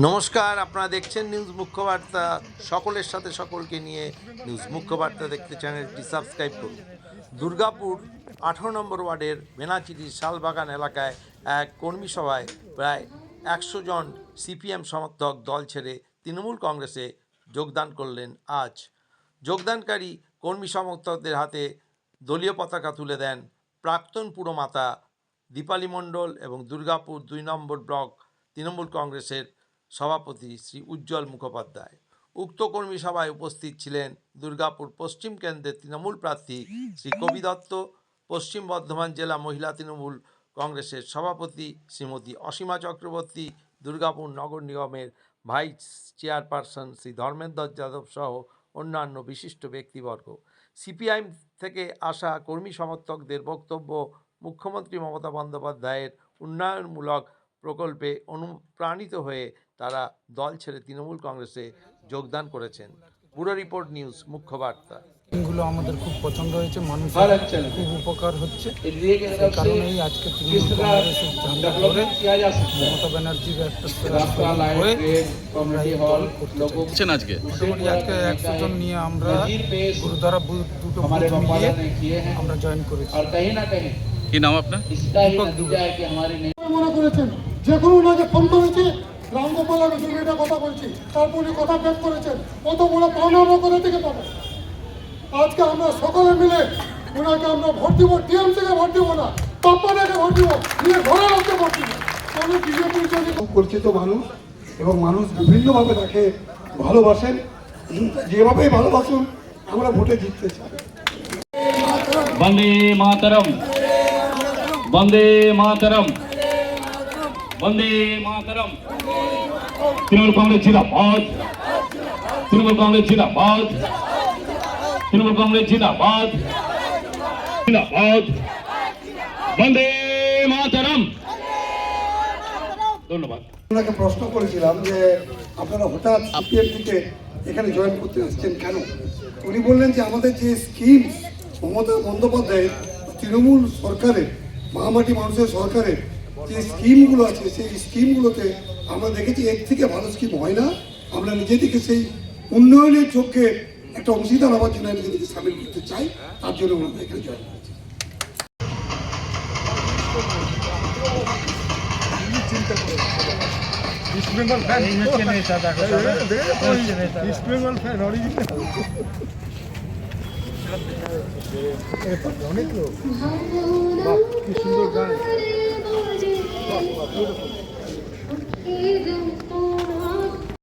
নমস্কার, আপনারা দেখছেন নিউজ মুখ্য বার্তা। সকলের সাথে সকলকে নিয়ে নিউজ মুখ্য বার্তা দেখতে চ্যানেলটি সাবস্ক্রাইব করুন। দুর্গাপুর 18 নম্বর ওয়ার্ডের বেনাচিরির শালবাগান এলাকায় এক কর্মী সভায় প্রায় 100 জন সিপিএম সমর্থক দল ছেড়ে তৃণমূল কংগ্রেসে যোগদান করলেন আজ। যোগদানকারী কর্মী সমর্থকদের হাতে দলীয় পতাকা তুলে দেন প্রাক্তন পুরমাতা দীপালি মণ্ডল এবং দুর্গাপুর 2 নম্বর ব্লক তৃণমূল কংগ্রেসের সভাপতি শ্রী উজ্জ্বল মুখোপাধ্যায়। উক্ত কর্মী সভায় উপস্থিত ছিলেন দুর্গাপুর পশ্চিম কেন্দ্রের তৃণমূল প্রার্থী শ্রী কবি দত্ত, পশ্চিম বর্ধমান জেলা মহিলা তৃণমূল কংগ্রেসের সভাপতি শ্রীমতী অসীমা চক্রবর্তী, দুর্গাপুর নগর নিগমের ভাইস চেয়ারপারসন শ্রী ধর্মেন্দ্র যাদব সহ অন্যান্য বিশিষ্ট ব্যক্তিবর্গ। সিপিআইএম থেকে আসা কর্মী সমর্থকদের বক্তব্য, মুখ্যমন্ত্রী মমতা বন্দ্যোপাধ্যায়ের উন্নয়নমূলক প্রকল্পে অনুপ্রাণিত হয়ে তারা দল ছেড়ে তৃণমূল কংগ্রেসে যোগদান করেছেন। ব্যুরো রিপোর্ট, নিউজ মুখ্য বার্তা। গুলো আমাদের খুব পছন্দ হয়েছে, মানুষের খুব উপকার হচ্ছে। সেই কারণেই আজকে তৃণমূল কংগ্রেসের ঝান্ডা ধরে মমতা ব্যানার্জির একটা হয়ে আজকে মোটামুটি আজকে 100 জন নিয়ে আমরা গুরুদ্বারা দুটো বুথ মিলিয়ে আমরা জয়েন করেছি। কি নাম আপনার? মনে করেছেন যখন ওনাকে ফোন করেছি রামগোপালের জমিটা কথা বলছি, তারপর উনি কথা ব্যাক করেছেন কত বড় পাওনা কোথা থেকে পাবো। আজকে আমরা সকলে মিলে ওনাকে আমরা ভোট দিব, টিএমসিকে ভোট দিব না, পাপ্পাটাকে ভোট দিব, নিয়ে ঘরে রাখতে ভোট দিব। কোনো বিজেপির জন্য পরিচিত মানুষ এবং মানুষ বিভিন্নভাবে তাকে ভালোবাসেন, যেভাবেই ভালোবাসুন আমরা ভোটে জিততে চাই। বন্দে মাতরম, বন্দে মাতরম, বন্দে মাতরম। তৃণমূল কংগ্রেস জিন্দাবাদ, তৃণমূল কংগ্রেস জিন্দাবাদ, তৃণমূল কংগ্রেস জিন্দাবাদ, জিন্দাবাদ, বন্দে মাতরম। ধন্যবাদ। ওনাকে প্রশ্ন করেছিলাম যে আপনারা হঠাৎ সিপিএম থেকে এখানে জয়েন করতে আসছেন কেন? উনি বললেন যে আমাদের যে স্কিম মমতা বন্দ্যোপাধ্যায়ের তৃণমূল সরকারের, মহামাটি মানুষের সরকারের যে স্কিমগুলো আছে সেই স্কিমগুলোতে আমরা দেখেছি এর থেকে ভালো স্কিম হয় না। আমরা নিজেদেরকে সেই উন্নয়নের চোখে একটা অংশীদার হওয়ার জন্য নিজেদেরকে সামিল করতে চাই, তার জন্য আমরা এখানে জয়েন করেছি। ইস্ট বেঙ্গল ফ্যান অনেক লোক, কি সুন্দর গান।